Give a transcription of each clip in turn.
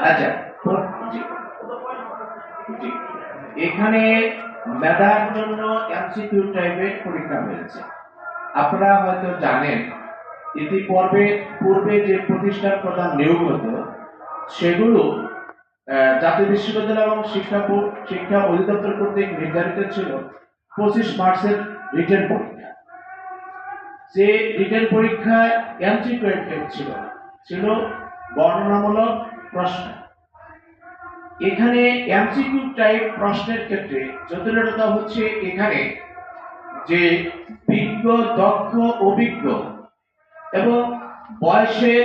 আচ্ছা, এখানে মেধার জন্য এমসিকিউ টাইপের পরীক্ষা হয়েছে। আপনারা হয়তো জানেন পূর্বে যে প্রতিষ্ঠান প্রধান নিয়োগ হতো সেগুলো জাতীয় বিশ্ববিদ্যালয় এবং শিক্ষা অধিদপ্তর কর্তৃক নির্ধারিত ছিল 25 মার্চের রিটেন পরীক্ষা। যে রিটেন পরীক্ষায় এমসিকিউ ছিল বর্ণনামূলক প্রশ্ন। এখানে এমসিকিউ টাইপ প্রশ্নের ক্ষেত্রে জটিলতা হচ্ছে এখানে যে বিজ্ঞ, দক্ষ, অভিজ্ঞ এবং বয়সে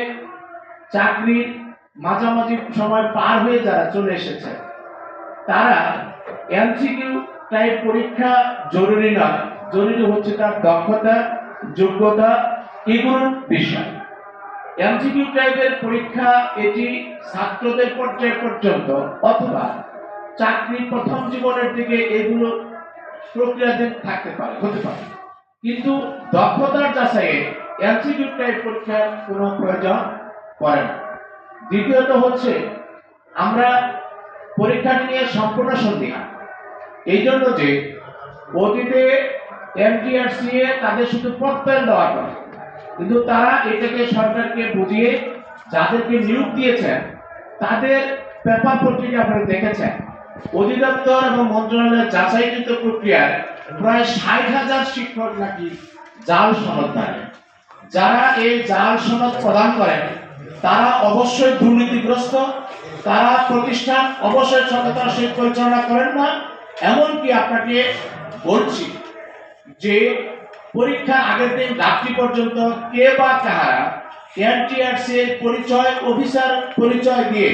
চাকরির মাঝামাঝি সময় পার হয়ে যারা চলে এসেছে তারা এমসিকিউ টাইপ পরীক্ষা জরুরি নয়, জরুরি হচ্ছে তার দক্ষতা, যোগ্যতা, এগুলোর বিষয়। এমসিকিউ টাইপের পরীক্ষা এটি ছাত্রদের পর্যায় পর্যন্ত অথবা চাকরির প্রথম জীবনের দিকে এগুলো প্রক্রিয়াধীন হতে পারে, কিন্তু দক্ষতার যাচাইয়ে এমসিকিউ টাইপ পরীক্ষার কোনো প্রয়োজন পড়ে না। দ্বিতীয়ত হচ্ছে আমরা পরীক্ষাটি নিয়ে সম্পূর্ণ সন্দিহান, এই জন্য যে অতীতে এমটিআরসিএ তাদের শুধু প্রত্যয়ন দেওয়া করে, কিন্তু তারা এটাকে সরকারকে বুঝিয়ে যাদেরকে নিয়োগ দিয়েছেন তাদের পেপার পত্রিকা আপনারা দেখেছেন, অধিদপ্তর এবং মন্ত্রণালয়ের যাচাইকৃত প্রক্রিয়ায় প্রায় 60,000 শিক্ষক নাকি জাল সনদ দেন। যারা এই জাল সনদ প্রদান করেন তারা অবশ্যই দুর্নীতিগ্রস্ত, তারা প্রতিষ্ঠান অবশ্যই সততার সহিত পরিচালনা করেন না। এমনকি আপনাকে বলছি যে পরীক্ষার আগের দিন রাত্রি পর্যন্ত কে বা কাহারা এনটিআরসি এর পরিচয়, অফিসার পরিচয় দিয়ে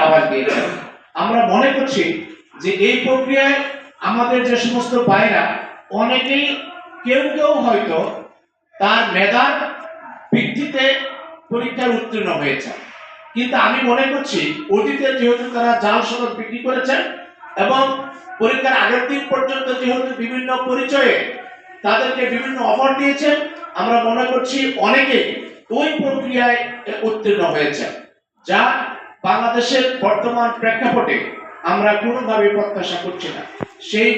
আওয়াজ দিয়েছেন। আমরা মনে করছি যে এই প্রক্রিয়ায় আমাদের যে সমস্ত ভাইরা অনেকেই কেউ হয়তো তার মেধার ভিত্তিতে পরীক্ষায় উত্তীর্ণ হয়েছে, কিন্তু আমি মনে করছি অতীতে যেহেতু তারা জাল সনদ বিক্রি করেছেন এবং পরীক্ষার আগের দিন পর্যন্ত যেহেতু বিভিন্ন পরিচয়ে তাদেরকে বিভিন্ন অফার দিয়েছেন, আমরা মনে করছি অনেকে ওই প্রক্রিয়ায় উত্তীর্ণ হয়েছে, যা বাংলাদেশের বর্তমান প্রেক্ষাপটে আমরা কোনোভাবে প্রত্যাশা করছি না। সেই